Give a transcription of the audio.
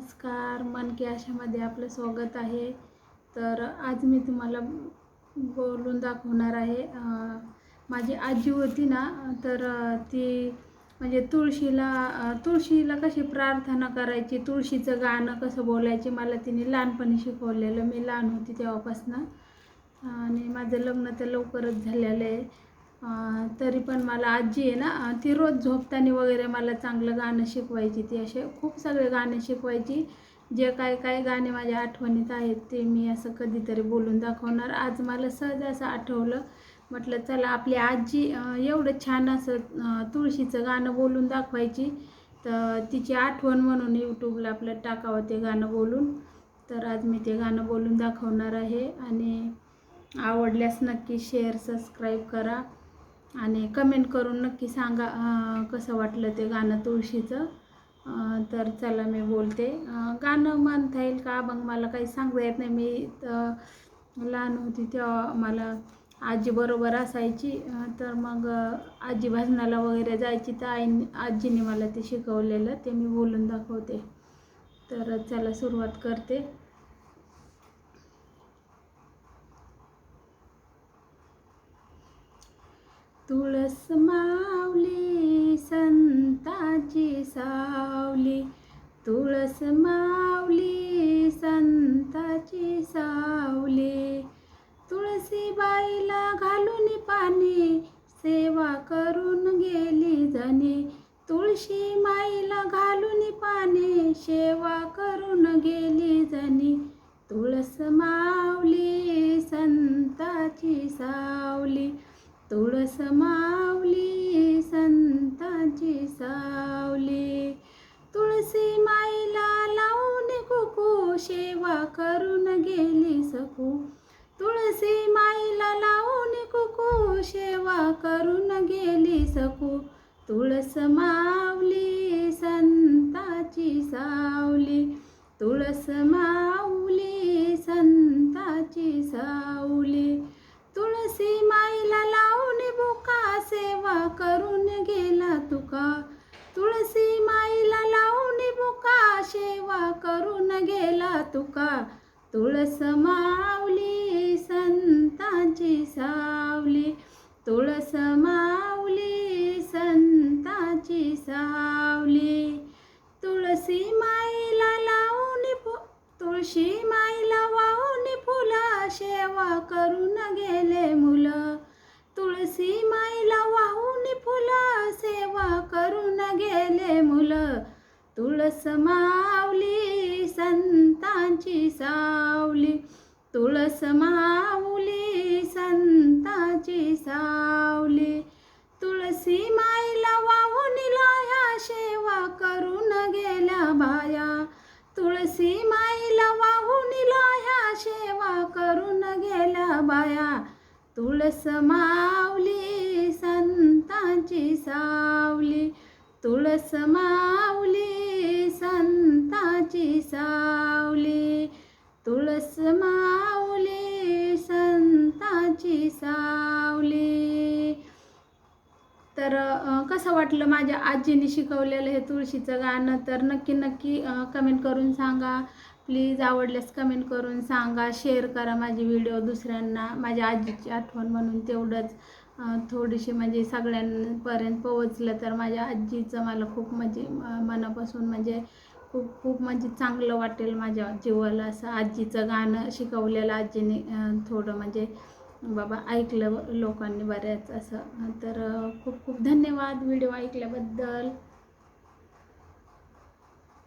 नमस्कार, मन की आशामध्ये आपलं स्वागत आहे. तर आज मी तुम्हाला बोलून दाखवणार आहे. माझी आजी होती ना, तर ती म्हणजे तुळशीला कशी प्रार्थना करायची, तुळशीचं गाणं कसं बोलायचे मला तिने लहानपणी शिकवलेलं. मी लहान होती तेव्हापासून आणि माझं लग्न तर लवकरच झालेलं आहे. तरी पण मला आजी आहे ना, ती रोज झोपताना वगैरे मला चांगलं गाणं शिकवायची. ती असे खूप सगळे गाणे शिकवायची. जे काय गाणे माझ्या आठवणीत आहेत ते मी असं कधीतरी बोलून दाखवणार. आज मला सहज असं आठवलं, म्हटलं चला आपली आजी एवढं छान असं तुळशीचं गाणं बोलून दाखवायची, तर तिची आठवण म्हणून यूट्यूबला आपलं टाकावं ते गाणं बोलून. तर आज मी ते गाणं बोलून दाखवणार आहे आणि आवडल्यास नक्की शेअर सबस्क्राईब करा आणि कमेंट करून नक्की सांगा कसं वाटलं ते गाणं तुळशीचं. तर चला मी बोलते. गाणं म्हणता येईल का मग मला काही सांगता येत नाही. मी लहान होती तेव्हा मला आजी बरोबर असायची, तर मग आजी भजनाला वगैरे जायची, तर आजीने मला ते शिकवलेलं ते मी बोलून दाखवते. तर चला सुरुवात करते. तुळस मावली संताची सावली, तुळस मावली संताची सावली, तुळशीबाईला घालून पाणी सेवा करून गेली जणी, तुळशी माईला घालून पाणी सेवा करून गेली जणी, तुळस मावली संताची सावली, तुळस मावली संताची सावली, तुळशी माईला लावून कुकू सेवा करून गेली सकू, तुळशी माईला लावून कुकू सेवा करून गेली सकू, तुळस मावली संताची सावली, तुळस माऊली संताची सावली, तुळशी माईला लावून बुका सेवा करून गेला तुका, तुळशी माईला लावून बुका सेवा करून गेला तुका, तुळस माऊली संताची सावली, तुळस माऊली संताची सावली, तुळशी माईला लावून तुळशी माईला वाहून फुला सेवा करून गेले मुलं, तुळशी माईला वाहून फुला सेवा करून गेले मुलं, तुळस माऊली संताची सावली, तुळस माऊली संताची सावली, तुळशी माईला वाहून लाया सेवा करून गेल्या बाया, तुळशी माईला वाहून लाया सेवा करून गेल्या बाया, तुळस माऊली संताची सावली, तुळस माऊली संताची सावली, तुळस माऊली संताची सावली. तर कसं वाटलं माझ्या आजीने शिकवलेलं हे तुळशीचं गाणं, तर नक्की कमेंट करून सांगा. प्लीज आवडल्यास कमेंट करून सांगा, शेअर करा माझे व्हिडिओ दुसऱ्यांना. माझ्या आजीची आठवण म्हणून तेवढंच थोडीशी म्हणजे सगळ्यांपर्यंत पोहोचलं तर माझ्या आजीचं मला खूप म्हणजे मनापासून म्हणजे खूप म्हणजे चांगलं वाटेल माझ्या जीवाला. असं आजीचं गाणं शिकवलेलं आजीने थोडं म्हणजे बाबा ऐकलं लोकांनी बऱ्याच असं. तर खूप धन्यवाद व्हिडिओ ऐकल्याबद्दल.